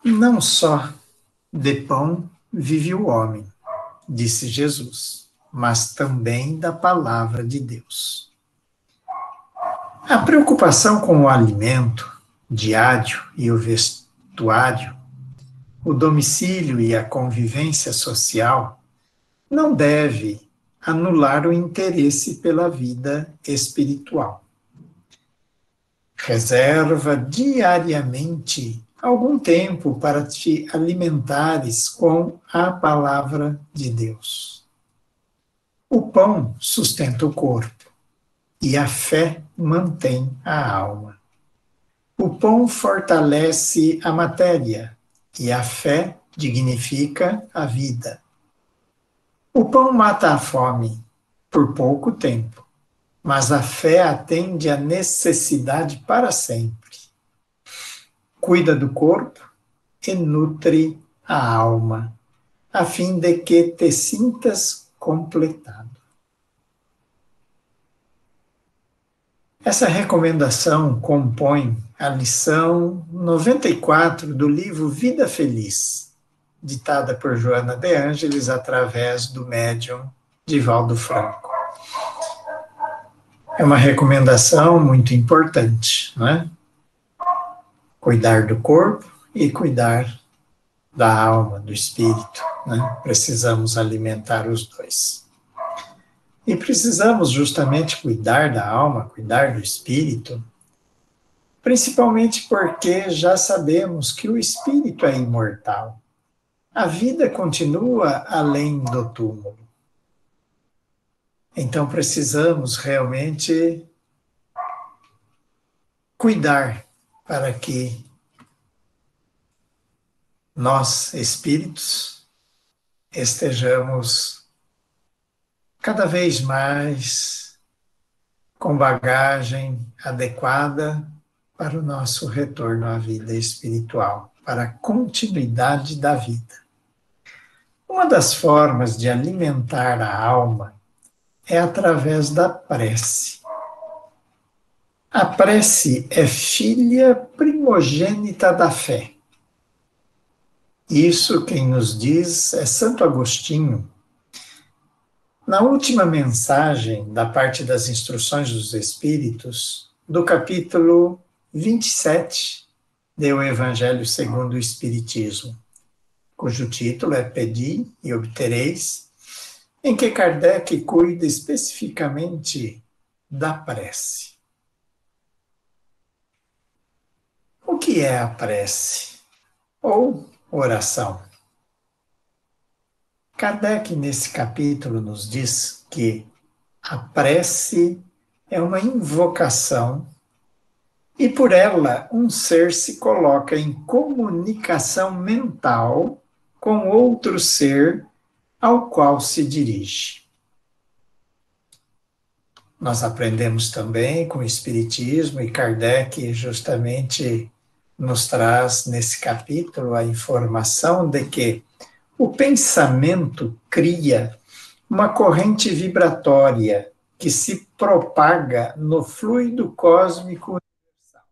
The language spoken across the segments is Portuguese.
Não só de pão vive o homem, disse Jesus, mas também da palavra de Deus. A preocupação com o alimento diário e o vestuário, o domicílio e a convivência social, não deve anular o interesse pela vida espiritual. Reserva diariamente algum tempo para te alimentares com a palavra de Deus. O pão sustenta o corpo e a fé mantém a alma. O pão fortalece a matéria e a fé dignifica a vida. O pão mata a fome por pouco tempo, mas a fé atende à necessidade para sempre. Cuida do corpo e nutre a alma, a fim de que te sintas completado. Essa recomendação compõe a lição 94 do livro Vida Feliz, ditada por Joana de Ângeles através do médium Divaldo Franco. É uma recomendação muito importante, não é? Cuidar do corpo e cuidar da alma, do espírito, né? Precisamos alimentar os dois. E precisamos justamente cuidar da alma, cuidar do espírito, principalmente porque já sabemos que o espírito é imortal. A vida continua além do túmulo. Então precisamos realmente cuidar para que nós, espíritos, estejamos cada vez mais com bagagem adequada para o nosso retorno à vida espiritual, para a continuidade da vida. Uma das formas de alimentar a alma é através da prece. A prece é filha primogênita da fé. Isso quem nos diz é Santo Agostinho. Na última mensagem da parte das Instruções dos Espíritos, do capítulo 27 do Evangelho segundo o Espiritismo, cujo título é Pedi e Obtereis, em que Kardec cuida especificamente da prece. O que é a prece? Ou oração? Kardec, nesse capítulo, nos diz que a prece é uma invocação e, por ela, um ser se coloca em comunicação mental com outro ser ao qual se dirige. Nós aprendemos também com o Espiritismo, e Kardec justamente nos traz nesse capítulo a informação de que o pensamento cria uma corrente vibratória que se propaga no fluido cósmico universal,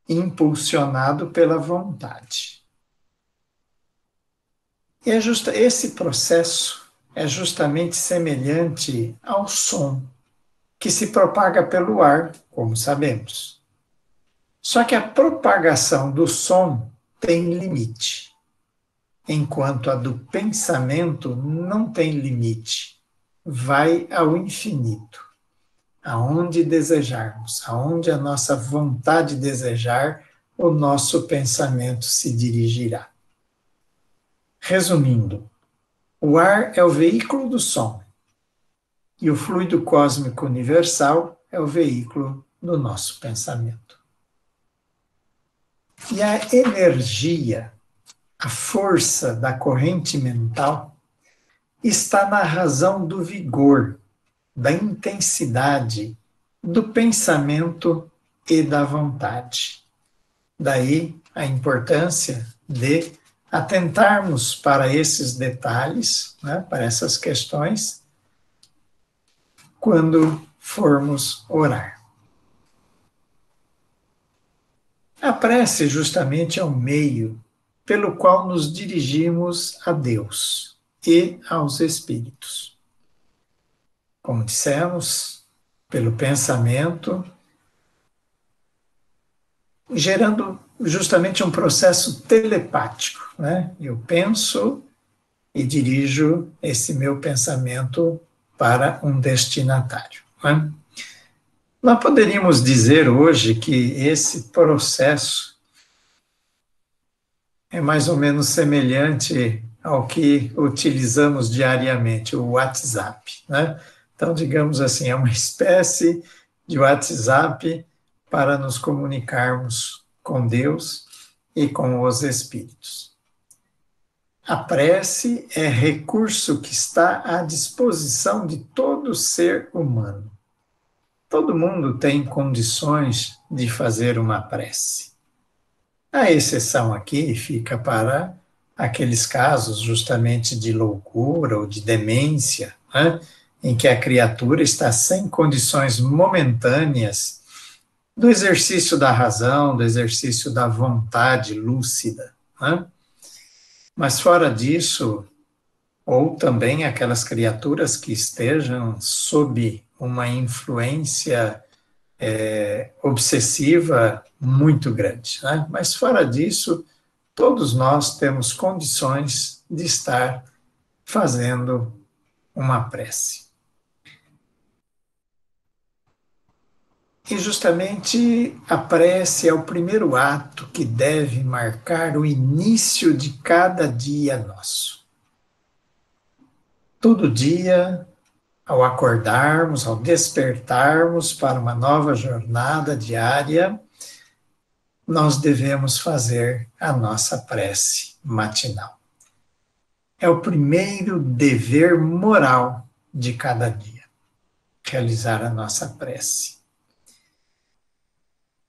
impulsionado pela vontade. E esse processo é justamente semelhante ao som, que se propaga pelo ar, como sabemos. Só que a propagação do som tem limite, enquanto a do pensamento não tem limite, vai ao infinito, aonde desejarmos, aonde a nossa vontade desejar, o nosso pensamento se dirigirá. Resumindo, o ar é o veículo do som, e o fluido cósmico universal é o veículo do nosso pensamento. E a energia, a força da corrente mental, está na razão do vigor, da intensidade, do pensamento e da vontade. Daí a importância de atentarmos para esses detalhes, né, para essas questões, quando formos orar. A prece justamente é um meio pelo qual nos dirigimos a Deus e aos espíritos. Como dissemos, pelo pensamento, gerando justamente um processo telepático, né? Eu penso e dirijo esse meu pensamento para um destinatário, né? Nós poderíamos dizer hoje que esse processo é mais ou menos semelhante ao que utilizamos diariamente, o WhatsApp, né? Então, digamos assim, é uma espécie de WhatsApp para nos comunicarmos com Deus e com os espíritos. A prece é recurso que está à disposição de todo ser humano. Todo mundo tem condições de fazer uma prece. A exceção aqui fica para aqueles casos justamente de loucura ou de demência, né, em que a criatura está sem condições momentâneas do exercício da razão, do exercício da vontade lúcida, né? Mas fora disso, ou também aquelas criaturas que estejam sob uma influência obsessiva muito grande, né? Mas fora disso, todos nós temos condições de estar fazendo uma prece. E justamente a prece é o primeiro ato que deve marcar o início de cada dia nosso. Todo dia, ao acordarmos, ao despertarmos para uma nova jornada diária, nós devemos fazer a nossa prece matinal. É o primeiro dever moral de cada dia, realizar a nossa prece.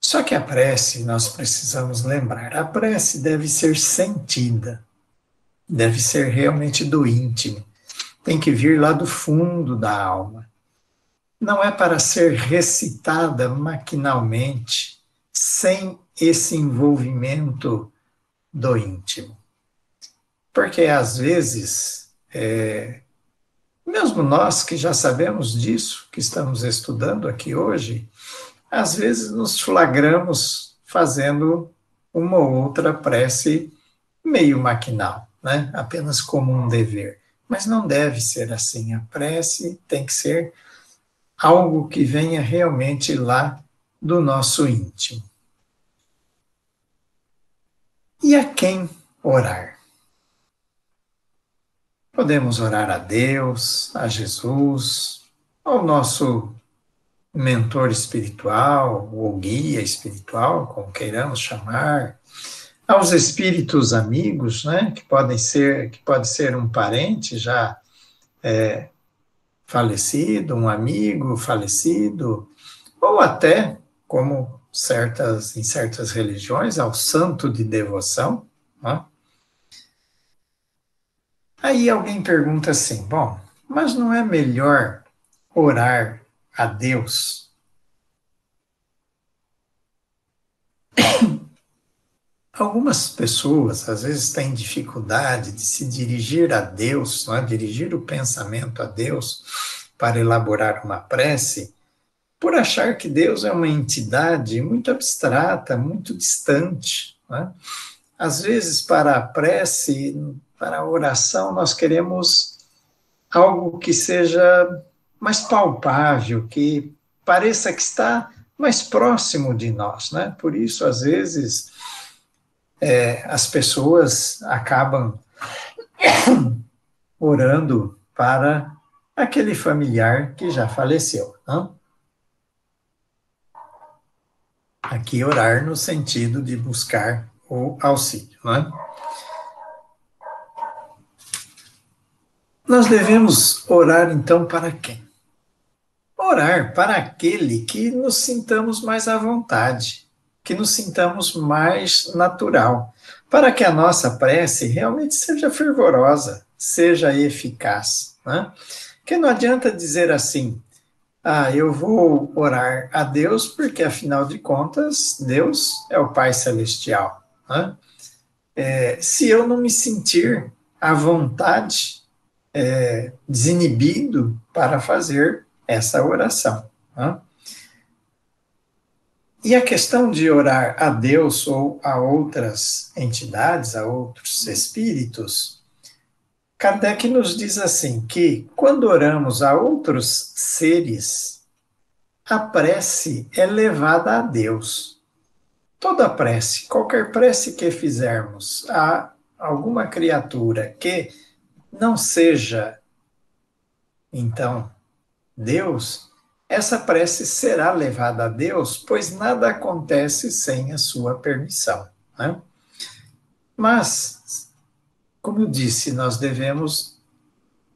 Só que a prece, nós precisamos lembrar, a prece deve ser sentida, deve ser realmente do íntimo, tem que vir lá do fundo da alma. Não é para ser recitada maquinalmente, sem esse envolvimento do íntimo. Porque às vezes, mesmo nós que já sabemos disso, que estamos estudando aqui hoje, às vezes nos flagramos fazendo uma ou outra prece meio maquinal, né? Apenas como um dever. Mas não deve ser assim. A prece tem que ser algo que venha realmente lá do nosso íntimo. E a quem orar? Podemos orar a Deus, a Jesus, ao nosso mentor espiritual, ou guia espiritual, como queiramos chamar, aos espíritos amigos, né, que pode ser um parente já falecido, um amigo falecido, ou até, como em certas religiões, ao santo de devoção, né? Aí alguém pergunta assim, bom, mas não é melhor orar a Deus? Algumas pessoas, às vezes, têm dificuldade de se dirigir a Deus, não é? Dirigir o pensamento a Deus para elaborar uma prece, por achar que Deus é uma entidade muito abstrata, muito distante, não é? Às vezes, para a prece, para a oração, nós queremos algo que seja mais palpável, que pareça que está mais próximo de nós, né? Por isso, às vezes, as pessoas acabam orando para aquele familiar que já faleceu, não? Aqui orar no sentido de buscar o auxílio, não é? Nós devemos orar então para quem? Orar para aquele que nos sintamos mais à vontade, que nos sintamos mais natural, para que a nossa prece realmente seja fervorosa, seja eficaz, né? Que não adianta dizer assim, eu vou orar a Deus porque, afinal de contas, Deus é o Pai Celestial, né? se eu não me sentir à vontade, desinibido para fazer essa oração. Né? E a questão de orar a Deus ou a outras entidades, a outros espíritos, Kardec nos diz assim, que quando oramos a outros seres, a prece é levada a Deus. Toda prece, qualquer prece que fizermos a alguma criatura que não seja, então, Deus, essa prece será levada a Deus, pois nada acontece sem a sua permissão. Né? Mas, como eu disse, nós devemos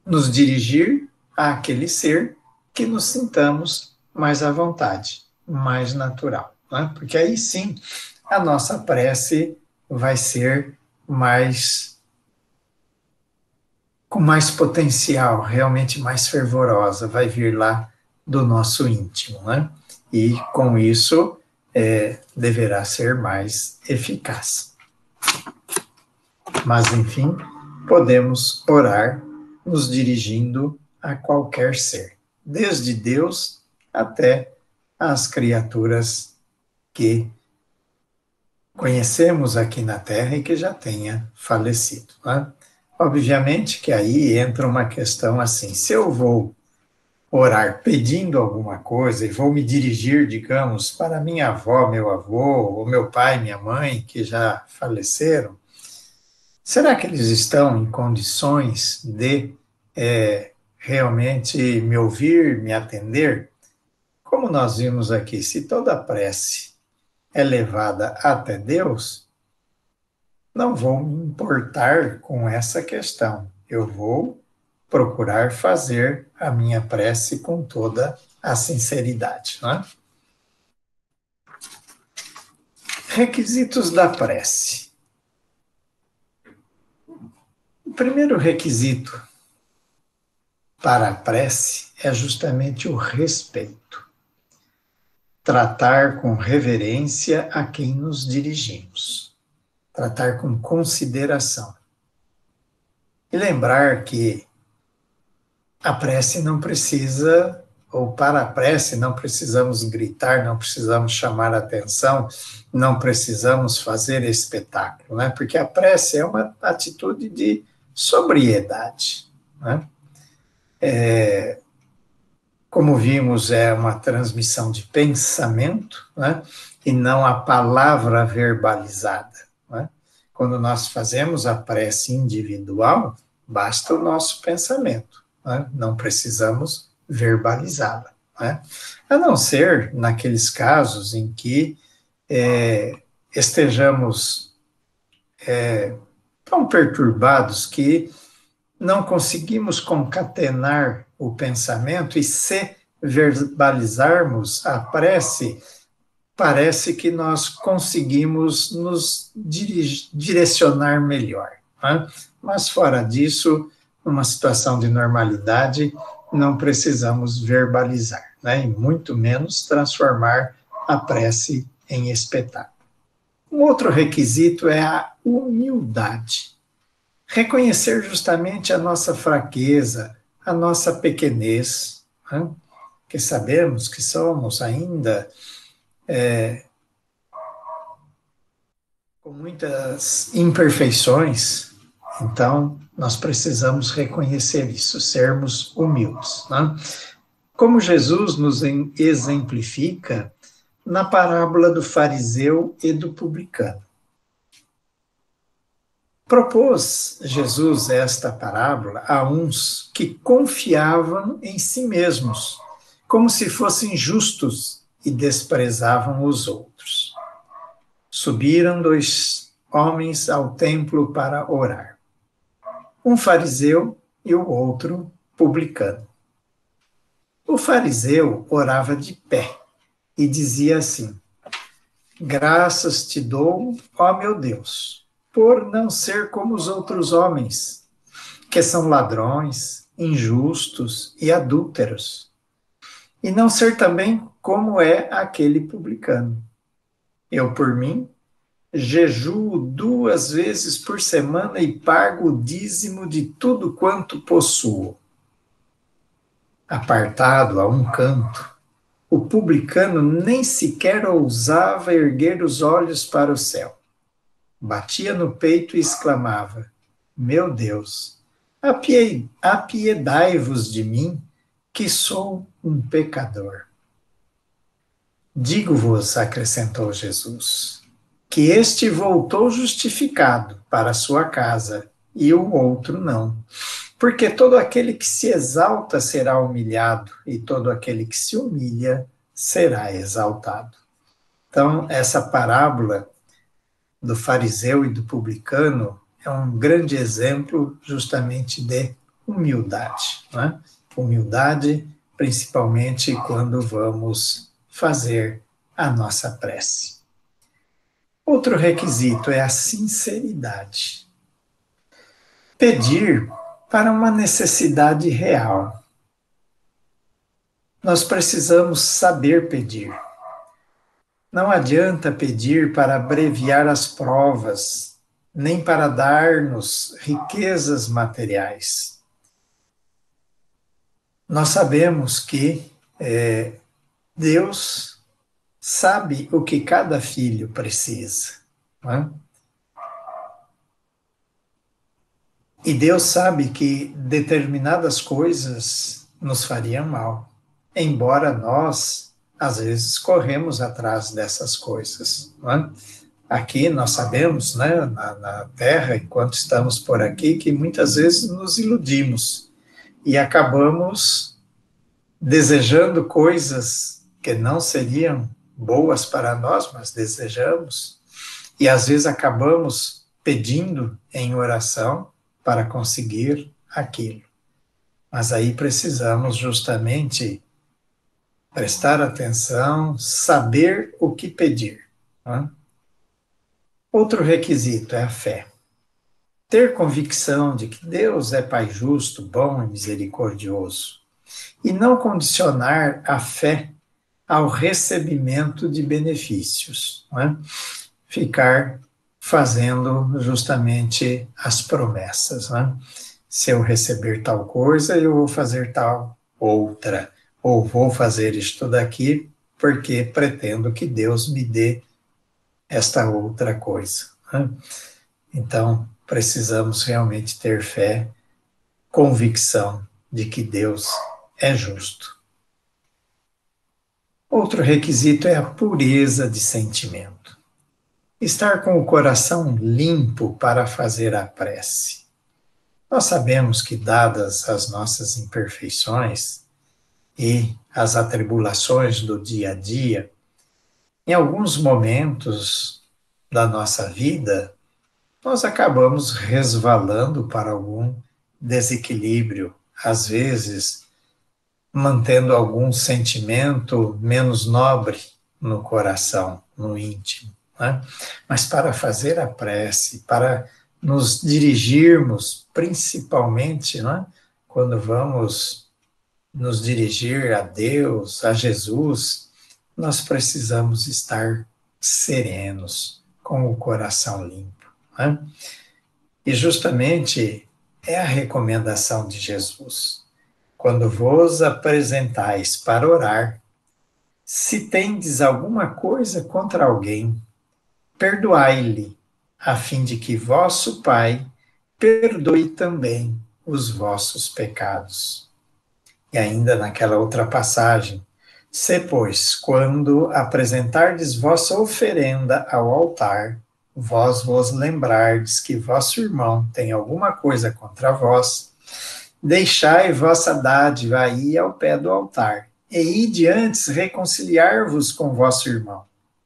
nos dirigir àquele ser que nos sintamos mais à vontade, mais natural. Né? Porque aí sim a nossa prece vai ser mais com mais potencial, realmente mais fervorosa, vai vir lá do nosso íntimo, né? E com isso deverá ser mais eficaz. Mas, enfim, podemos orar nos dirigindo a qualquer ser, desde Deus até as criaturas que conhecemos aqui na Terra e que já tenha falecido. Né? Obviamente que aí entra uma questão assim, se eu vou orar pedindo alguma coisa e vou me dirigir, digamos, para minha avó, meu avô, ou meu pai, minha mãe, que já faleceram, será que eles estão em condições de realmente me ouvir, me atender? Como nós vimos aqui, se toda prece é levada até Deus, não vou me importar com essa questão. Eu vou procurar fazer a minha prece com toda a sinceridade. Não é? Requisitos da prece. O primeiro requisito para a prece é justamente o respeito. Tratar com reverência a quem nos dirigimos. Tratar com consideração. E lembrar que a prece não precisa, ou para a prece não precisamos gritar, não precisamos chamar a atenção, não precisamos fazer espetáculo, né? Porque a prece é uma atitude de sobriedade, né? Como vimos, é uma transmissão de pensamento, né? E não a palavra verbalizada, né? Quando nós fazemos a prece individual, basta o nosso pensamento, né? Não precisamos verbalizá-la, né? A não ser naqueles casos em que estejamos tão perturbados que não conseguimos concatenar o pensamento e se verbalizarmos a prece, parece que nós conseguimos nos direcionar melhor. Né? Mas fora disso, numa situação de normalidade, não precisamos verbalizar, né? E muito menos transformar a prece em espetáculo. Um outro requisito é a humildade. Reconhecer justamente a nossa fraqueza, a nossa pequenez, né? Que sabemos que somos ainda com muitas imperfeições, então nós precisamos reconhecer isso, sermos humildes. Né? Como Jesus nos exemplifica na parábola do fariseu e do publicano. Propôs Jesus esta parábola a uns que confiavam em si mesmos, como se fossem justos e desprezavam os outros. Subiram 2 homens ao templo para orar, um fariseu e o outro publicano. O fariseu orava de pé e dizia assim: graças te dou, ó meu Deus, por não ser como os outros homens, que são ladrões, injustos e adúlteros, e não ser também como é aquele publicano. Eu, por mim, jejuo 2 vezes por semana e pago o dízimo de tudo quanto possuo. Apartado a um canto, o publicano nem sequer ousava erguer os olhos para o céu. Batia no peito e exclamava: Meu Deus, apiedai-vos de mim, que sou um pecador. Digo-vos, acrescentou Jesus, que este voltou justificado para a sua casa e o outro não. Porque todo aquele que se exalta será humilhado, e todo aquele que se humilha será exaltado. Então, essa parábola do fariseu e do publicano é um grande exemplo justamente de humildade, né? Humildade, principalmente quando vamos fazer a nossa prece. Outro requisito é a sinceridade. Pedir para uma necessidade real. Nós precisamos saber pedir. Não adianta pedir para abreviar as provas, nem para dar-nos riquezas materiais. Nós sabemos que Deus sabe o que cada filho precisa, não é? E Deus sabe que determinadas coisas nos fariam mal, embora nós, às vezes, corremos atrás dessas coisas, não é? Aqui nós sabemos, né, na Terra, enquanto estamos por aqui, que muitas vezes nos iludimos e acabamos desejando coisas que não seriam boas para nós, mas desejamos, e às vezes acabamos pedindo em oração para conseguir aquilo. Mas aí precisamos justamente prestar atenção, saber o que pedir, né? Outro requisito é a fé. Ter convicção de que Deus é Pai justo, bom e misericordioso, e não condicionar a fé ao recebimento de benefícios, não é? Ficar fazendo justamente as promessas, né? Se eu receber tal coisa, eu vou fazer tal outra, ou vou fazer isto daqui porque pretendo que Deus me dê esta outra coisa, né? Então, precisamos realmente ter fé, convicção de que Deus é justo. Outro requisito é a pureza de sentimento. Estar com o coração limpo para fazer a prece. Nós sabemos que, dadas as nossas imperfeições e as atribulações do dia a dia, em alguns momentos da nossa vida, nós acabamos resvalando para algum desequilíbrio, às vezes mantendo algum sentimento menos nobre no coração, no íntimo, né? Mas para fazer a prece, para nos dirigirmos, principalmente, né, quando vamos nos dirigir a Deus, a Jesus, nós precisamos estar serenos, com o coração limpo, né? E justamente é a recomendação de Jesus. Quando vos apresentais para orar, se tendes alguma coisa contra alguém, perdoai-lhe, a fim de que vosso Pai perdoe também os vossos pecados. E ainda naquela outra passagem, se, pois, quando apresentardes vossa oferenda ao altar, vós vos lembrardes que vosso irmão tem alguma coisa contra vós, deixai vossa dádiva aí ao pé do altar, e ide antes reconciliar-vos com vosso irmão,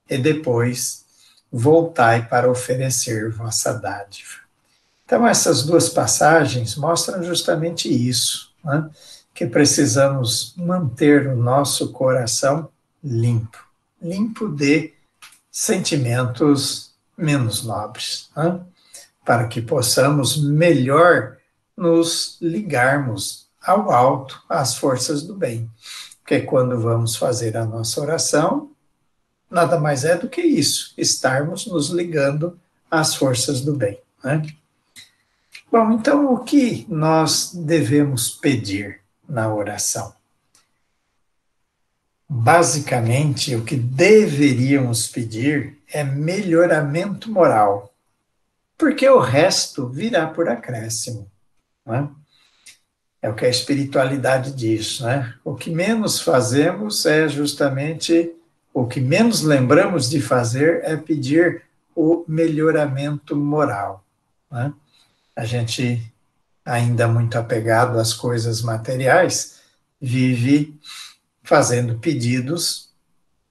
e depois voltai para oferecer vossa dádiva. Então, essas duas passagens mostram justamente isso, né? Que precisamos manter o nosso coração limpo, limpo de sentimentos menos nobres, né? Para que possamos melhor nos ligarmos ao alto, às forças do bem. Porque quando vamos fazer a nossa oração, nada mais é do que isso, estarmos nos ligando às forças do bem, né? Bom, então o que nós devemos pedir na oração? Basicamente, o que deveríamos pedir é melhoramento moral, porque o resto virá por acréscimo, né? É o que a espiritualidade diz, né? O que menos fazemos é justamente, o que menos lembramos de fazer é pedir o melhoramento moral, né? A gente, ainda muito apegado às coisas materiais, vive fazendo pedidos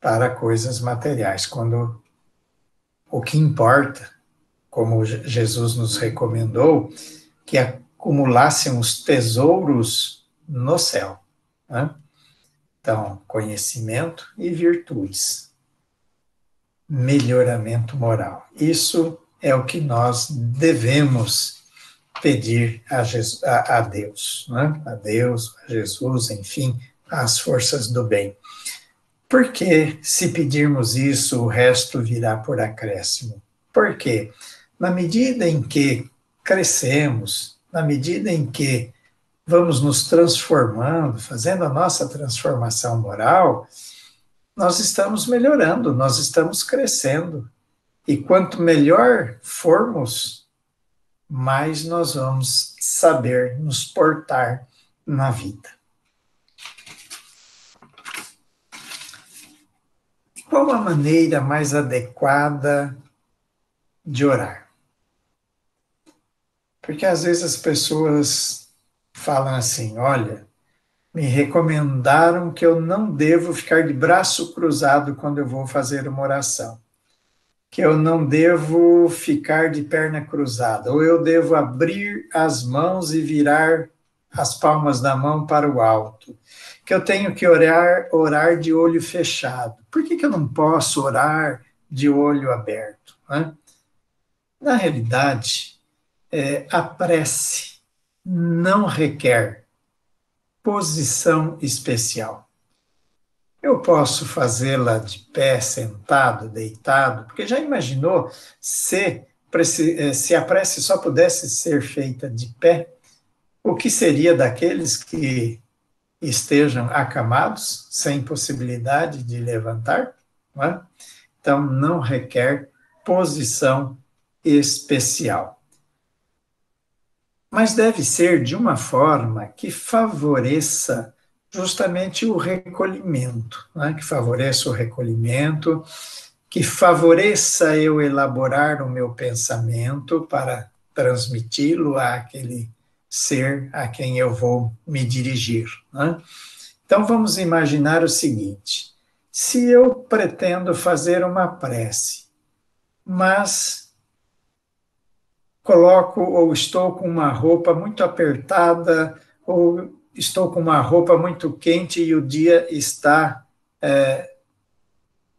para coisas materiais, quando o que importa, como Jesus nos recomendou, que acumulássemos tesouros no céu, né? Então, conhecimento e virtudes, melhoramento moral. Isso é o que nós devemos pedir a Deus, né? A Deus, a Jesus, enfim, às forças do bem. Porque se pedirmos isso, o resto virá por acréscimo. Por quê? Na medida em que crescemos, na medida em que vamos nos transformando, fazendo a nossa transformação moral, nós estamos melhorando, nós estamos crescendo. E quanto melhor formos, mais nós vamos saber nos portar na vida. Qual a maneira mais adequada de orar? Porque às vezes as pessoas falam assim: olha, me recomendaram que eu não devo ficar de braço cruzado quando eu vou fazer uma oração, que eu não devo ficar de perna cruzada, ou eu devo abrir as mãos e virar as palmas da mão para o alto, que eu tenho que orar de olho fechado. Por que eu não posso orar de olho aberto, né? Na realidade, a prece não requer posição especial. Eu posso fazê-la de pé, sentado, deitado, porque já imaginou se a prece só pudesse ser feita de pé, o que seria daqueles que estejam acamados, sem possibilidade de levantar? Não é? Então, não requer posição especial. Mas deve ser de uma forma que favoreça justamente o recolhimento, né? Que favoreça o recolhimento, que favoreça eu elaborar o meu pensamento para transmiti-lo àquele ser a quem eu vou me dirigir, né? Então vamos imaginar o seguinte: se eu pretendo fazer uma prece, mas coloco ou estou com uma roupa muito apertada, ou estou com uma roupa muito quente e o dia está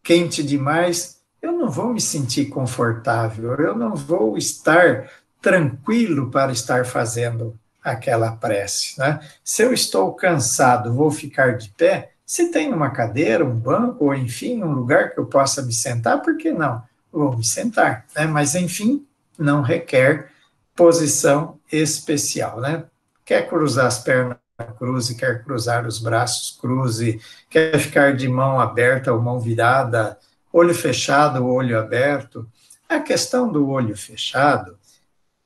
quente demais, eu não vou me sentir confortável, eu não vou estar tranquilo para estar fazendo aquela prece, né? Se eu estou cansado, vou ficar de pé, se tem uma cadeira, um banco, ou enfim, um lugar que eu possa me sentar, por que não? Vou me sentar, né? Mas enfim, não requer posição especial, né? Quer cruzar as pernas, cruze, quer cruzar os braços, cruze, quer ficar de mão aberta ou mão virada, olho fechado ou olho aberto. A questão do olho fechado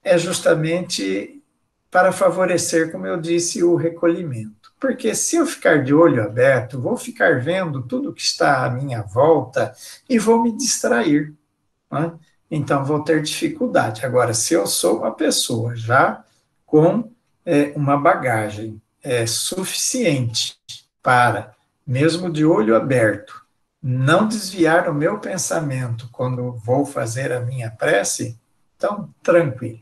é justamente para favorecer, como eu disse, o recolhimento. Porque se eu ficar de olho aberto, vou ficar vendo tudo que está à minha volta e vou me distrair, né? Então vou ter dificuldade. Agora, se eu sou uma pessoa já com uma bagagem suficiente para, mesmo de olho aberto, não desviar o meu pensamento quando vou fazer a minha prece, então tranquilo.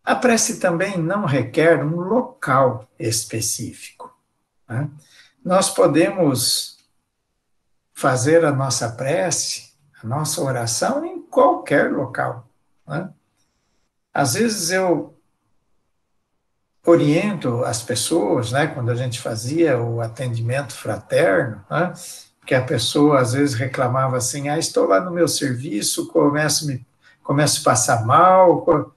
A prece também não requer um local específico, né? Nós podemos fazer a nossa prece, a nossa oração em qualquer local, né? Às vezes eu oriento as pessoas, né, quando a gente fazia o atendimento fraterno, né, que a pessoa às vezes reclamava assim, estou lá no meu serviço, começo a passar mal.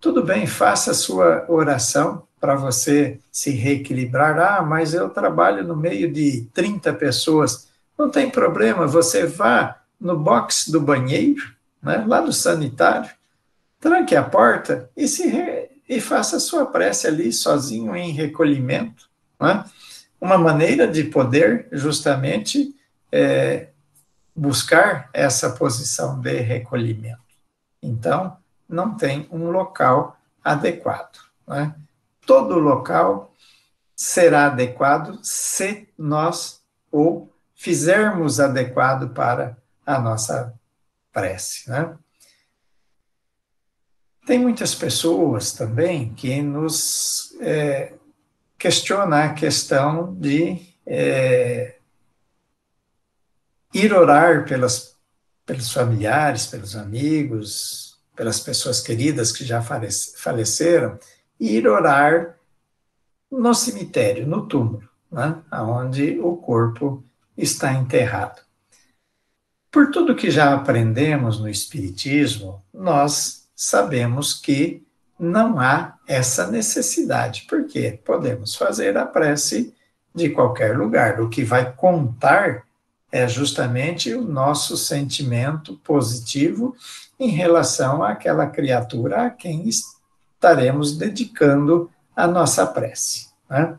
Tudo bem, faça a sua oração para você se reequilibrar. Mas eu trabalho no meio de 30 pessoas. Não tem problema, você vá no box do banheiro, né, lá do sanitário, tranque a porta e faça a sua prece ali sozinho em recolhimento, né? Uma maneira de poder justamente buscar essa posição de recolhimento. Então, não tem um local adequado, né? Todo local será adequado se nós o fizermos adequado para a nossa prece, né? Tem muitas pessoas também que nos questionam a questão de ir orar pelos familiares, pelos amigos, pelas pessoas queridas que já faleceram, e ir orar no cemitério, no túmulo, né, onde o corpo está enterrado. Por tudo que já aprendemos no Espiritismo, nós sabemos que não há essa necessidade, porque podemos fazer a prece de qualquer lugar. O que vai contar é justamente o nosso sentimento positivo em relação àquela criatura a quem estaremos dedicando a nossa prece, né?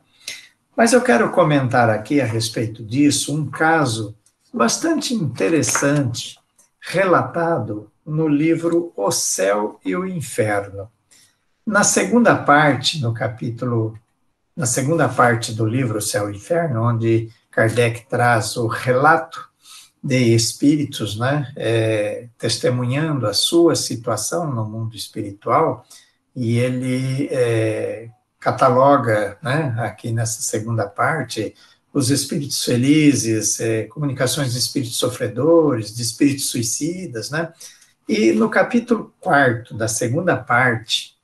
Mas eu quero comentar aqui a respeito disso um caso bastante interessante relatado no livro O Céu e o Inferno. Na segunda parte, na segunda parte do livro O Céu e o Inferno, onde Kardec traz o relato de espíritos, né, testemunhando a sua situação no mundo espiritual, e ele cataloga, né, aqui nessa segunda parte, os espíritos felizes, comunicações de espíritos sofredores, de espíritos suicidas, né? E no capítulo 4 da segunda parte,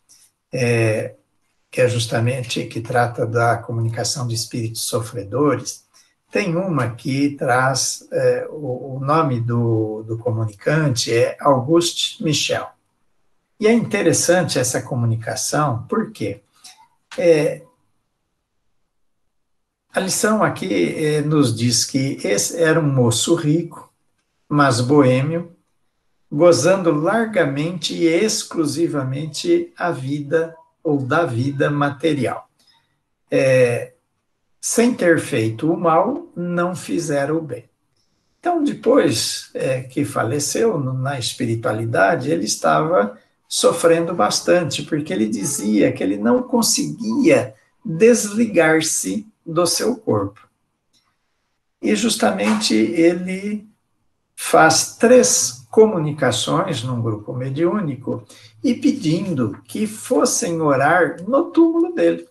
que é justamente que trata da comunicação de espíritos sofredores, tem uma que traz, o nome do comunicante é Auguste Michel. E é interessante essa comunicação, por quê? A lição aqui nos diz que esse era um moço rico, mas boêmio, gozando largamente e exclusivamente a vida ou da vida material. Sem ter feito o mal, não fizera o bem. Então, depois que faleceu na espiritualidade, ele estava sofrendo bastante, porque ele dizia que ele não conseguia desligar-se do seu corpo. E justamente ele faz 3 comunicações num grupo mediúnico e pedindo que fossem orar no túmulo dele.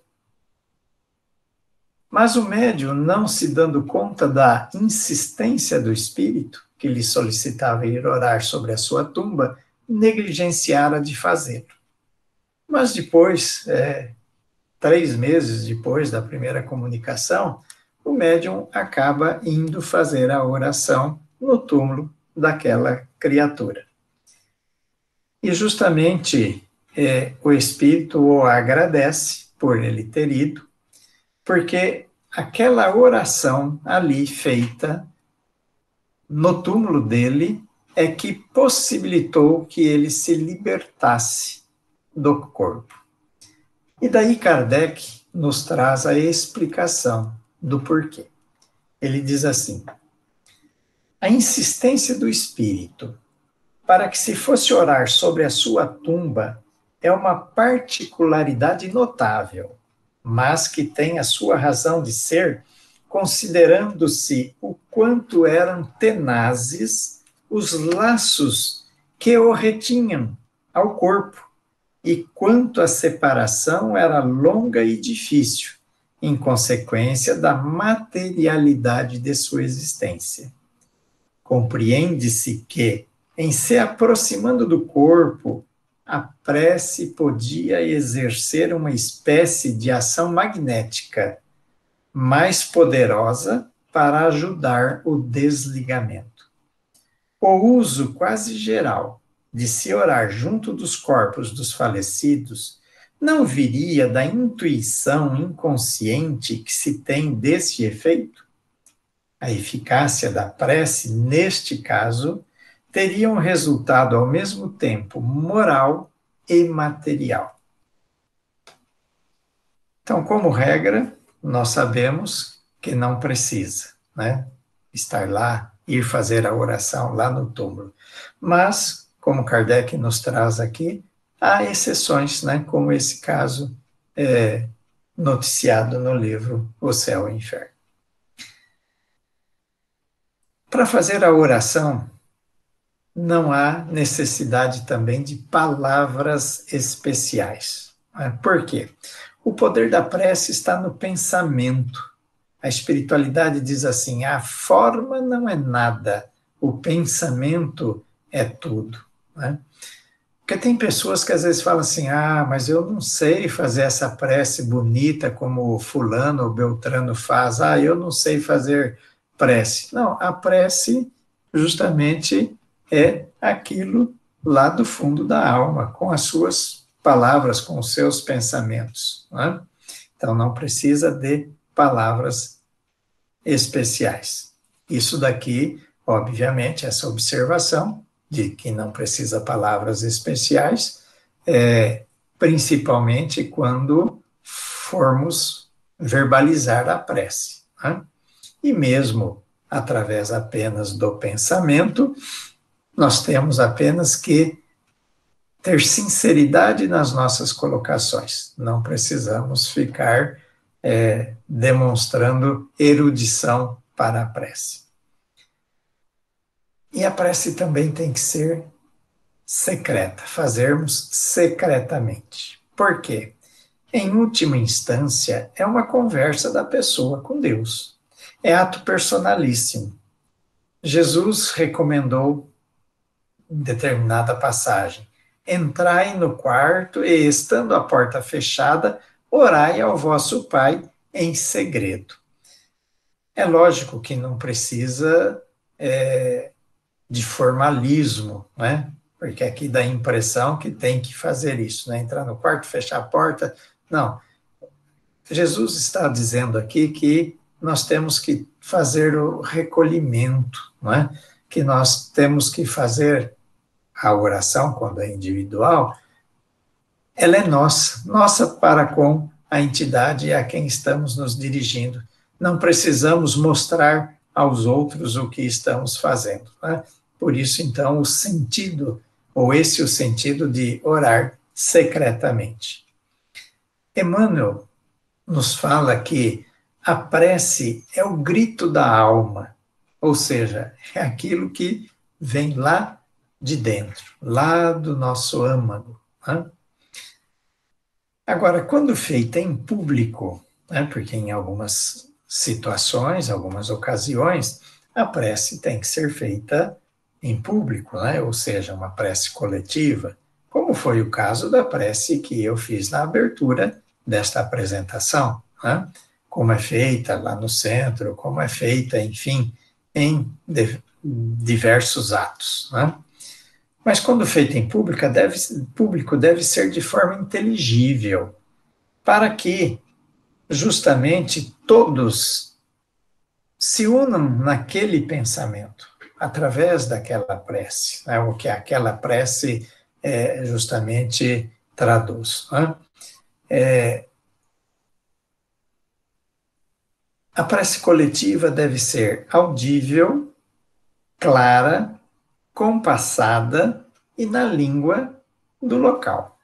Mas o médium, não se dando conta da insistência do espírito, que lhe solicitava ir orar sobre a sua tumba, negligenciara de fazê-lo. Mas depois, 3 meses depois da primeira comunicação, o médium acaba indo fazer a oração no túmulo daquela criatura. E justamente o espírito o agradece por ele ter ido, porque aquela oração ali feita no túmulo dele é que possibilitou que ele se libertasse do corpo. E daí Kardec nos traz a explicação do porquê. Ele diz assim: a insistência do espírito para que se fosse orar sobre a sua tumba é uma particularidade notável, mas que tem a sua razão de ser, considerando-se o quanto eram tenazes os laços que o retinham ao corpo, e quanto a separação era longa e difícil, em consequência da materialidade de sua existência. Compreende-se que, em se aproximando do corpo, a prece podia exercer uma espécie de ação magnética mais poderosa para ajudar o desligamento. O uso quase geral de se orar junto dos corpos dos falecidos não viria da intuição inconsciente que se tem deste efeito? A eficácia da prece, neste caso, teria um resultado ao mesmo tempo moral e material. Então, como regra, nós sabemos que não precisa, né, estar lá, ir fazer a oração lá no túmulo. Mas, como Kardec nos traz aqui, há exceções, né, como esse caso noticiado no livro O Céu e o Inferno. Para fazer a oração, não há necessidade também de palavras especiais. Por quê? O poder da prece está no pensamento. A espiritualidade diz assim: a forma não é nada, o pensamento é tudo. Né? Porque tem pessoas que às vezes falam assim: mas eu não sei fazer essa prece bonita como fulano ou beltrano faz, eu não sei fazer prece. Não, a prece justamente é aquilo lá do fundo da alma, com as suas palavras, com os seus pensamentos. Né? Então não precisa de palavras especiais. Isso daqui, obviamente, essa observação de que não precisa palavras especiais, principalmente quando formos verbalizar a prece. Né? E mesmo através apenas do pensamento, nós temos apenas que ter sinceridade nas nossas colocações. Não precisamos ficar demonstrando erudição para a prece. E a prece também tem que ser secreta, fazermos secretamente. Por quê? Em última instância, é uma conversa da pessoa com Deus. É ato personalíssimo. Jesus recomendou, em determinada passagem, entrai no quarto e, estando a porta fechada, orai ao vosso Pai em segredo. É lógico que não precisa de formalismo, né? Porque aqui dá a impressão que tem que fazer isso, né? Entrar no quarto, fechar a porta. Não. Jesus está dizendo aqui que nós temos que fazer o recolhimento, não é? Que nós temos que fazer a oração, quando é individual, ela é nossa para com a entidade a quem estamos nos dirigindo. Não precisamos mostrar aos outros o que estamos fazendo. Né? Por isso, então, o sentido, ou esse é o sentido de orar secretamente. Emmanuel nos fala que a prece é o grito da alma, ou seja, é aquilo que vem lá de dentro, lá do nosso âmago. Né? Agora, quando feita em público, né, porque em algumas situações, algumas ocasiões, a prece tem que ser feita em público, né, ou seja, uma prece coletiva, como foi o caso da prece que eu fiz na abertura desta apresentação, né, como é feita lá no centro, como é feita, enfim, em diversos atos, né. Mas quando feita em público deve ser de forma inteligível, para que justamente todos se unam naquele pensamento, através daquela prece, né, o que aquela prece justamente traduz. Né? A prece coletiva deve ser audível, clara, compassada e na língua do local.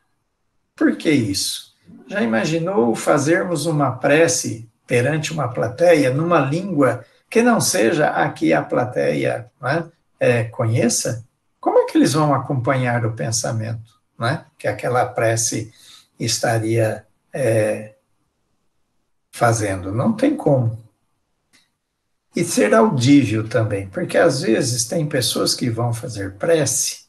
Por que isso? Já imaginou fazermos uma prece perante uma plateia numa língua que não seja a que a plateia, né, conheça? Como é que eles vão acompanhar o pensamento, né, que aquela prece estaria fazendo? Não tem como. E ser audível também, porque às vezes tem pessoas que vão fazer prece,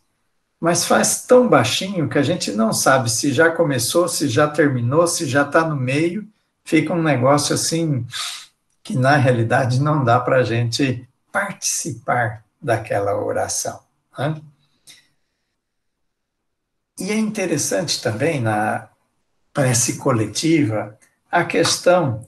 mas faz tão baixinho que a gente não sabe se já começou, se já terminou, se já está no meio, fica um negócio assim que na realidade não dá para a gente participar daquela oração, né? E é interessante também na prece coletiva a questão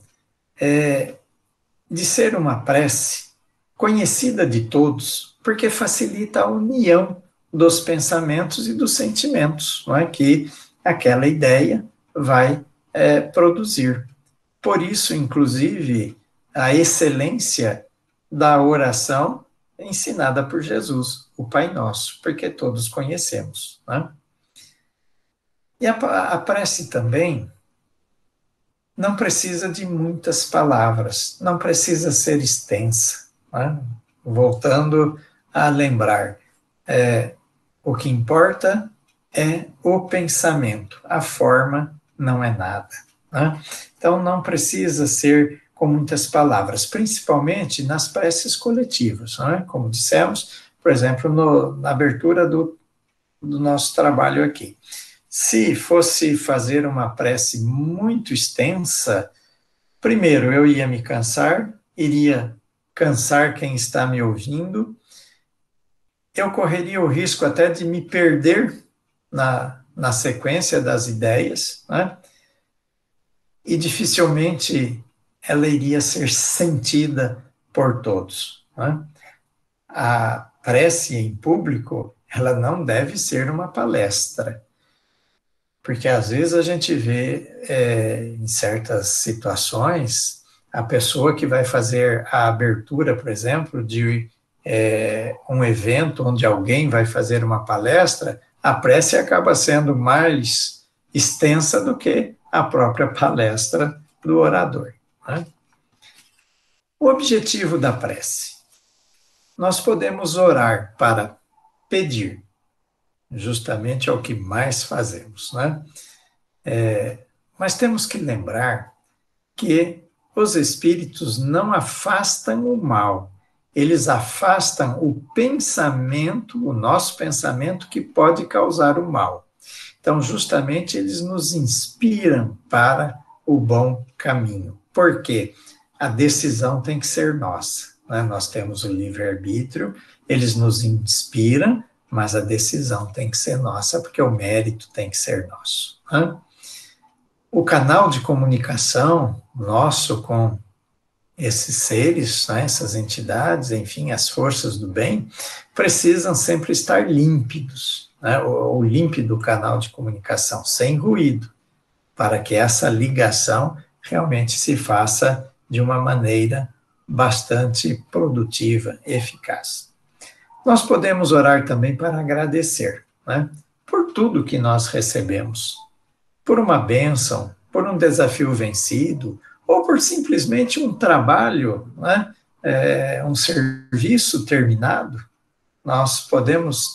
de ser uma prece conhecida de todos, porque facilita a união dos pensamentos e dos sentimentos, não é? Que aquela ideia vai produzir. Por isso, inclusive, a excelência da oração ensinada por Jesus, o Pai Nosso, porque todos conhecemos, né? E a prece também não precisa de muitas palavras, não precisa ser extensa, né? Voltando a lembrar, o que importa é o pensamento, a forma não é nada, né? Então não precisa ser com muitas palavras, principalmente nas preces coletivas, né? Como dissemos, por exemplo, na abertura do nosso trabalho aqui. Se fosse fazer uma prece muito extensa, primeiro eu ia me cansar, iria cansar quem está me ouvindo, eu correria o risco até de me perder na sequência das ideias, né? E dificilmente ela iria ser sentida por todos, né? A prece em público, ela não deve ser uma palestra, porque às vezes a gente vê em certas situações a pessoa que vai fazer a abertura, por exemplo, de um evento onde alguém vai fazer uma palestra, a prece acaba sendo mais extensa do que a própria palestra do orador, né? O objetivo da prece. Nós podemos orar para pedir, justamente é o que mais fazemos, né? Mas temos que lembrar que os espíritos não afastam o mal, eles afastam o pensamento, o nosso pensamento que pode causar o mal. Então, justamente, eles nos inspiram para o bom caminho. Por quê? A decisão tem que ser nossa, né? Nós temos o livre-arbítrio, eles nos inspiram, mas a decisão tem que ser nossa, porque o mérito tem que ser nosso, né? O canal de comunicação nosso com esses seres, né, essas entidades, enfim, as forças do bem, precisam sempre estar límpidos, né, o límpido canal de comunicação, sem ruído, para que essa ligação realmente se faça de uma maneira bastante produtiva, eficaz. Nós podemos orar também para agradecer, né, por tudo que nós recebemos, por uma bênção, por um desafio vencido, ou por simplesmente um trabalho, né, um serviço terminado, nós podemos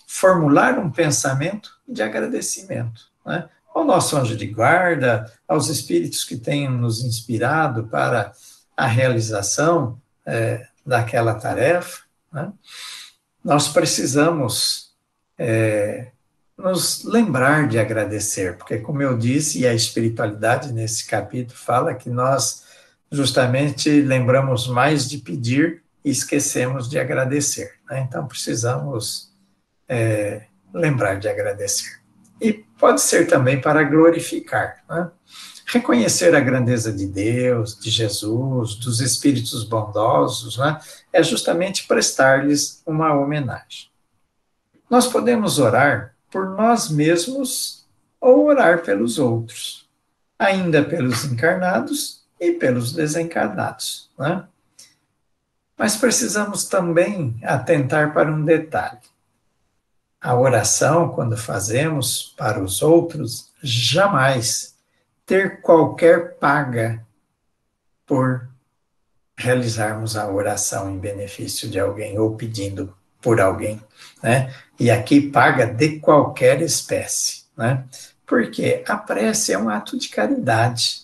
formular um pensamento de agradecimento, né, ao nosso anjo de guarda, aos espíritos que tenham nos inspirado para a realização daquela tarefa, né. Nós precisamos nos lembrar de agradecer, porque, como eu disse, e a espiritualidade nesse capítulo fala que nós justamente lembramos mais de pedir e esquecemos de agradecer, né? Então, precisamos lembrar de agradecer. E pode ser também para glorificar, né? Reconhecer a grandeza de Deus, de Jesus, dos espíritos bondosos, né? É justamente prestar-lhes uma homenagem. Nós podemos orar por nós mesmos ou orar pelos outros, ainda pelos encarnados e pelos desencarnados, né? Mas precisamos também atentar para um detalhe. A oração, quando fazemos para os outros, jamais ter qualquer paga por realizarmos a oração em benefício de alguém ou pedindo por alguém, né? E aqui paga de qualquer espécie, né? Porque a prece é um ato de caridade.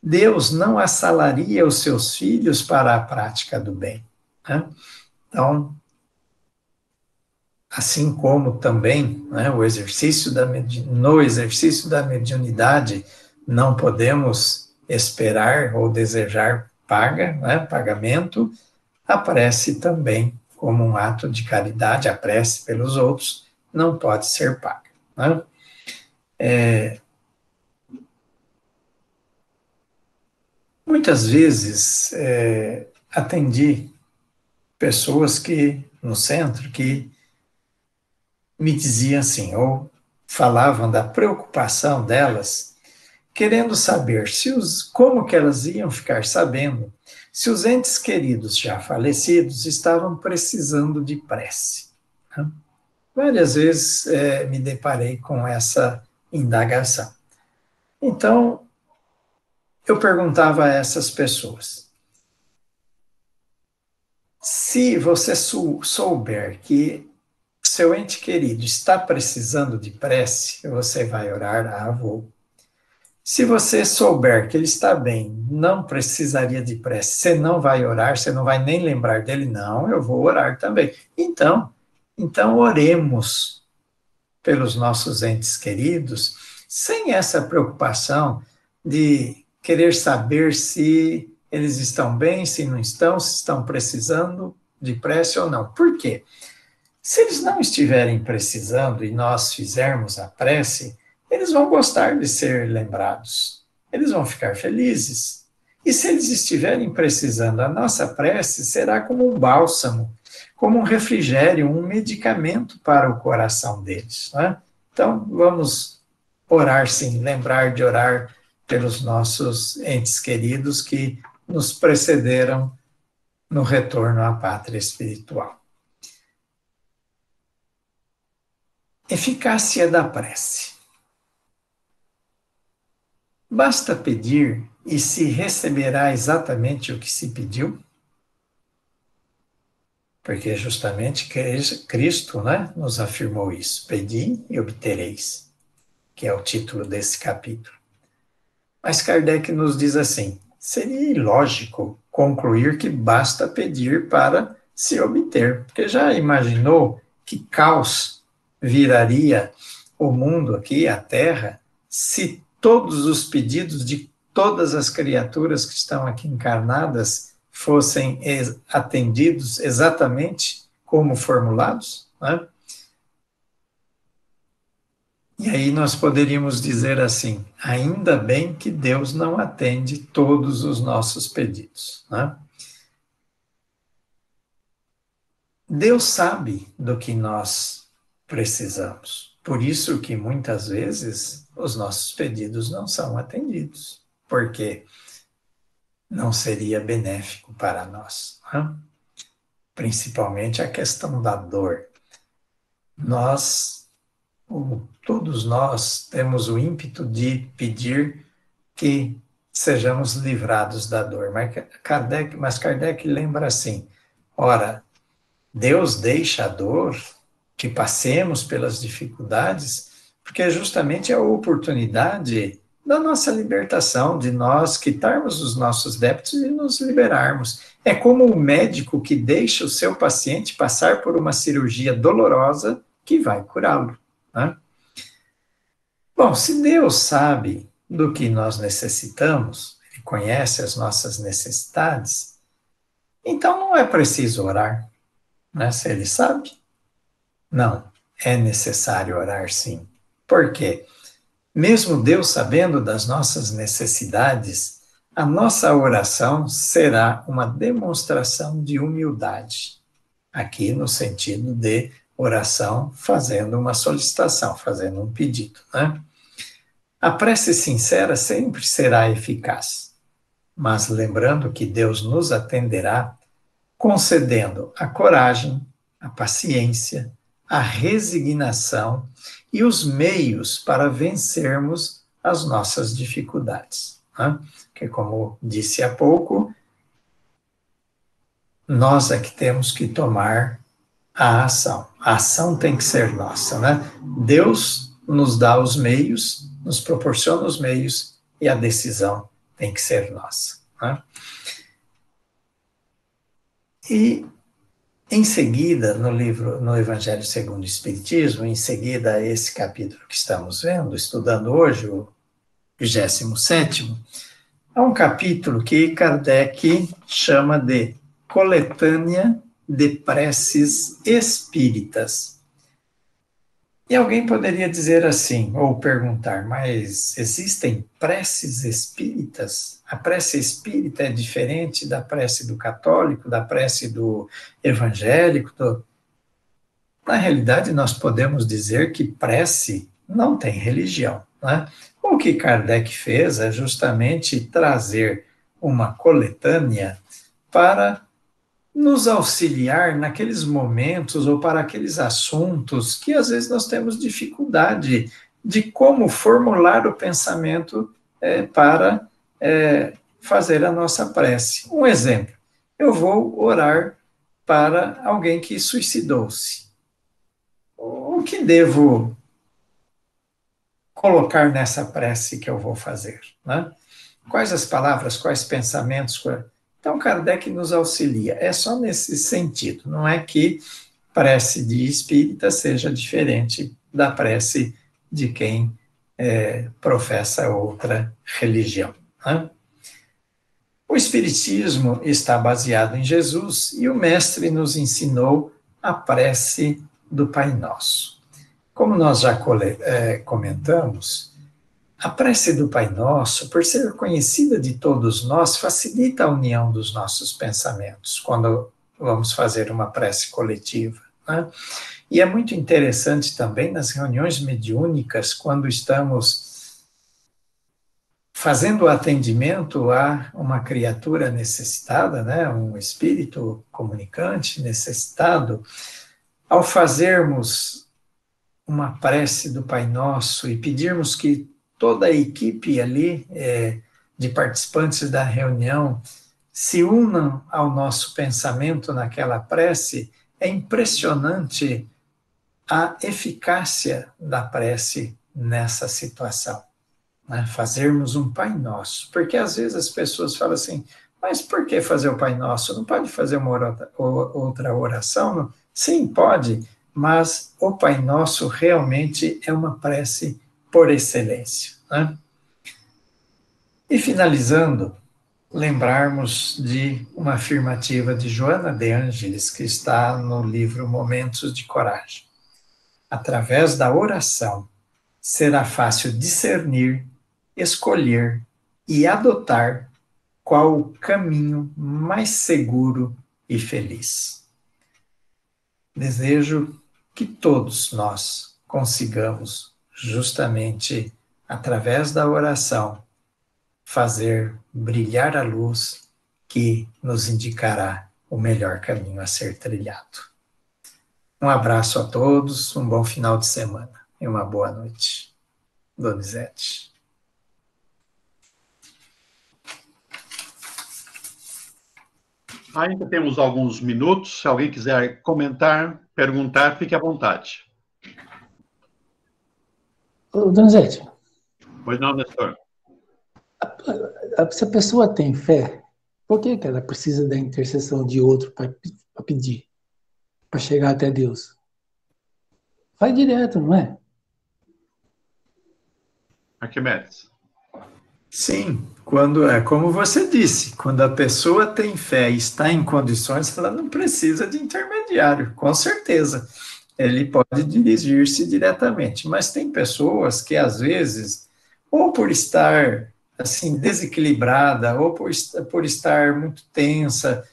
Deus não assalaria os seus filhos para a prática do bem, né? Então, assim como também, né, no exercício da mediunidade, não podemos esperar ou desejar paga, né, pagamento, a prece também, como um ato de caridade, a prece pelos outros, não pode ser paga. Né? Muitas vezes atendi pessoas que, no centro, que me diziam assim, ou falavam da preocupação delas, querendo saber como que elas iam ficar sabendo se os entes queridos já falecidos estavam precisando de prece. Né? Várias vezes me deparei com essa indagação. Então, eu perguntava a essas pessoas, se você souber que seu ente querido está precisando de prece, você vai orar, vou. Se você souber que ele está bem, não precisaria de prece, você não vai orar, você não vai nem lembrar dele, não, eu vou orar também. Então oremos pelos nossos entes queridos, sem essa preocupação de querer saber se eles estão bem, se não estão, se estão precisando de prece ou não. Por quê? Se eles não estiverem precisando e nós fizermos a prece, eles vão gostar de ser lembrados, eles vão ficar felizes. E se eles estiverem precisando, a nossa prece será como um bálsamo, como um refrigério, um medicamento para o coração deles. Né? Então, vamos orar sim, lembrar de orar pelos nossos entes queridos que nos precederam no retorno à pátria espiritual. Eficácia da prece. Basta pedir e se receberá exatamente o que se pediu? Porque justamente Cristo, né, nos afirmou isso. Pedi e obtereis, que é o título desse capítulo. Mas Kardec nos diz assim, seria ilógico concluir que basta pedir para se obter. Porque já imaginou que caos viraria o mundo aqui, a Terra, se todos os pedidos de todas as criaturas que estão aqui encarnadas fossem atendidos exatamente como formulados? Né? E aí nós poderíamos dizer assim, ainda bem que Deus não atende todos os nossos pedidos. Né? Deus sabe do que nós precisamos. Por isso que muitas vezes os nossos pedidos não são atendidos, porque não seria benéfico para nós. Né? Principalmente a questão da dor. Todos nós temos o ímpeto de pedir que sejamos livrados da dor. Mas Kardec lembra assim, ora, Deus deixa a dor, que passemos pelas dificuldades, porque é justamente a oportunidade da nossa libertação, de nós quitarmos os nossos débitos e nos liberarmos. É como o médico que deixa o seu paciente passar por uma cirurgia dolorosa que vai curá-lo. Né? Bom, se Deus sabe do que nós necessitamos, Ele conhece as nossas necessidades, então não é preciso orar, né? Se Ele sabe. Não, é necessário orar sim. Por quê? Mesmo Deus sabendo das nossas necessidades, a nossa oração será uma demonstração de humildade. Aqui no sentido de oração fazendo uma solicitação, fazendo um pedido. Né? A prece sincera sempre será eficaz, mas lembrando que Deus nos atenderá concedendo a coragem, a paciência, a resignação e os meios para vencermos as nossas dificuldades. Né? Que, como disse há pouco, nós é que temos que tomar a ação. A ação tem que ser nossa. Né? Deus nos dá os meios, nos proporciona os meios e a decisão tem que ser nossa. Né? E em seguida, no Evangelho segundo o Espiritismo, em seguida a esse capítulo que estamos vendo, estudando hoje, o 27º, há um capítulo que Kardec chama de Coletânea de Preces Espíritas. E alguém poderia dizer assim, ou perguntar, mas existem preces espíritas? A prece espírita é diferente da prece do católico, da prece do evangélico? Na realidade, nós podemos dizer que prece não tem religião, né? O que Kardec fez é justamente trazer uma coletânea para nos auxiliar naqueles momentos ou para aqueles assuntos que às vezes nós temos dificuldade de como formular o pensamento para fazer a nossa prece. Um exemplo, eu vou orar para alguém que suicidou-se. O que devo colocar nessa prece que eu vou fazer, né? Quais as palavras, quais pensamentos? Então, Kardec nos auxilia. É só nesse sentido. Não é que prece de espírita seja diferente da prece de quem professa outra religião, né? O Espiritismo está baseado em Jesus e o Mestre nos ensinou a prece do Pai Nosso. Como nós já comentamos, a prece do Pai Nosso, por ser conhecida de todos nós, facilita a união dos nossos pensamentos quando vamos fazer uma prece coletiva, né? E é muito interessante também nas reuniões mediúnicas, quando estamos fazendo o atendimento a uma criatura necessitada, né? Um espírito comunicante necessitado, ao fazermos uma prece do Pai Nosso e pedirmos que toda a equipe ali de participantes da reunião se unam ao nosso pensamento naquela prece, é impressionante a eficácia da prece nessa situação, né? Fazermos um Pai Nosso, porque às vezes as pessoas falam assim, mas por que fazer o Pai Nosso? Não pode fazer uma outra oração? Não? Sim, pode, mas o Pai Nosso realmente é uma prece por excelência, né? E finalizando, lembrarmos de uma afirmativa de Joana de Ângeles, que está no livro Momentos de Coragem. Através da oração, será fácil discernir, escolher e adotar qual o caminho mais seguro e feliz. Desejo que todos nós consigamos, justamente através da oração, fazer brilhar a luz que nos indicará o melhor caminho a ser trilhado. Um abraço a todos, um bom final de semana e uma boa noite. Donizete. Ainda temos alguns minutos. Se alguém quiser comentar, perguntar, fique à vontade. Donizete. Pois não, Nestor? Se a pessoa tem fé, por que ela precisa da intercessão de outro para pedir, para chegar até Deus? Vai direto, não é? Arquimedes. Sim, quando é como você disse, quando a pessoa tem fé e está em condições, ela não precisa de intermediário, com certeza. Ele pode dirigir-se diretamente, mas tem pessoas que às vezes, ou por estar assim desequilibrada, ou por estar muito tensa,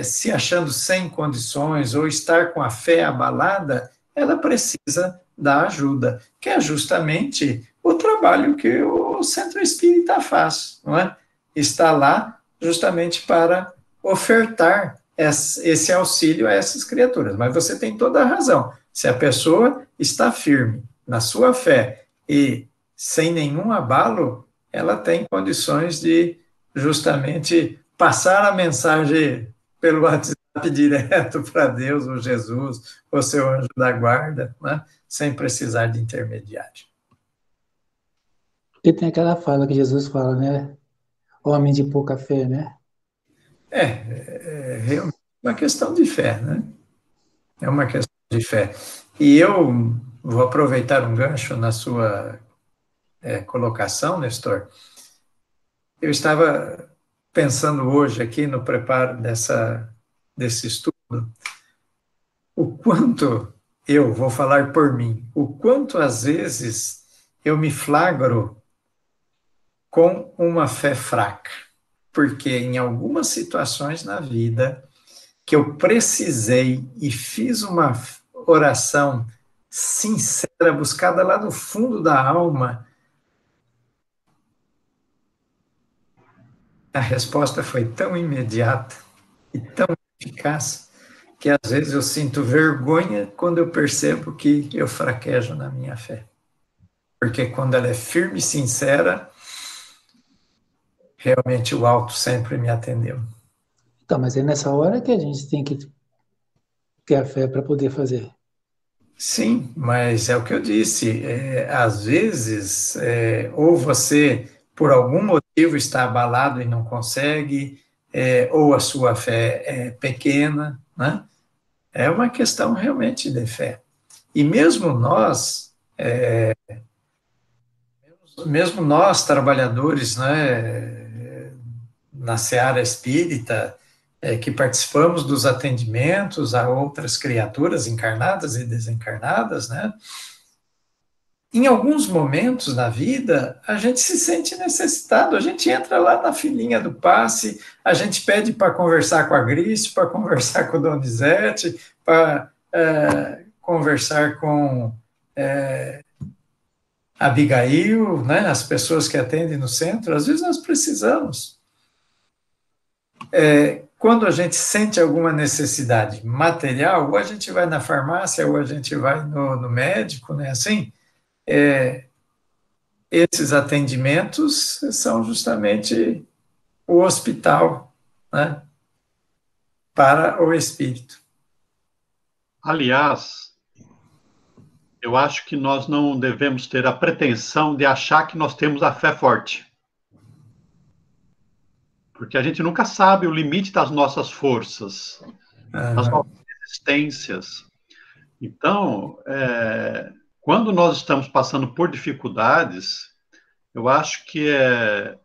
se achando sem condições, ou estar com a fé abalada, ela precisa da ajuda, que é justamente o trabalho que o Centro Espírita faz, não é? Está lá justamente para ofertar esse auxílio a essas criaturas. Mas você tem toda a razão. Se a pessoa está firme na sua fé e sem nenhum abalo, ela tem condições de justamente passar a mensagem pelo WhatsApp direto para Deus, ou Jesus, ou seu anjo da guarda, né? Sem precisar de intermediário. Porque tem aquela fala que Jesus fala, né? Homem de pouca fé, né? É realmente uma questão de fé, né? É uma questão de fé. E eu vou aproveitar um gancho na sua colocação, Nestor. Eu estava pensando hoje aqui no preparo desse estudo, o quanto eu vou falar por mim, o quanto às vezes eu me flagro com uma fé fraca, porque em algumas situações na vida que eu precisei e fiz uma oração sincera, buscada lá do fundo da alma, a resposta foi tão imediata e tão eficaz que às vezes eu sinto vergonha quando eu percebo que eu fraquejo na minha fé. Porque quando ela é firme e sincera, realmente o alto sempre me atendeu. Então, mas é nessa hora que a gente tem que ter a fé para poder fazer. Sim, mas é o que eu disse. Às vezes, ou você, por algum motivo, está abalado e não consegue, ou a sua fé é pequena, né? É uma questão realmente de fé. E mesmo nós trabalhadores, né, na seara espírita, que participamos dos atendimentos a outras criaturas encarnadas e desencarnadas, né? Em alguns momentos na vida, a gente se sente necessitado, a gente entra lá na filinha do passe, a gente pede para conversar com a Grício, para conversar com o Donizete, para conversar com a Abigail, né, as pessoas que atendem no centro, às vezes nós precisamos. Quando a gente sente alguma necessidade material, ou a gente vai na farmácia, ou a gente vai no médico, né, assim, esses atendimentos são justamente o hospital, né, para o espírito. Aliás, eu acho que nós não devemos ter a pretensão de achar que nós temos a fé forte. Porque a gente nunca sabe o limite das nossas forças, das nossas resistências. Então, quando nós estamos passando por dificuldades, eu acho que é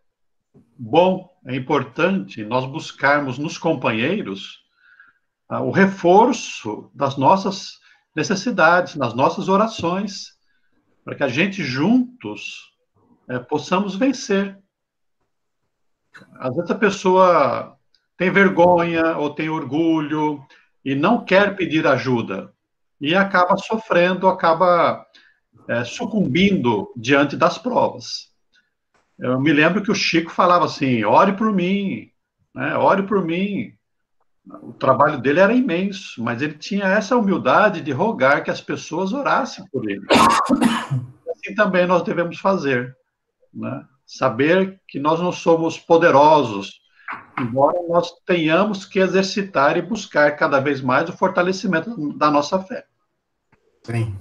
bom, é importante nós buscarmos nos companheiros o reforço das nossas necessidades, nas nossas orações, para que a gente juntos possamos vencer. Às vezes a pessoa tem vergonha ou tem orgulho e não quer pedir ajuda e acaba sofrendo, acaba sucumbindo diante das provas. Eu me lembro que o Chico falava assim, ore por mim, né? Ore por mim. O trabalho dele era imenso, mas ele tinha essa humildade de rogar que as pessoas orassem por ele. Assim também nós devemos fazer, né? Saber que nós não somos poderosos, embora nós tenhamos que exercitar e buscar cada vez mais o fortalecimento da nossa fé. Sim.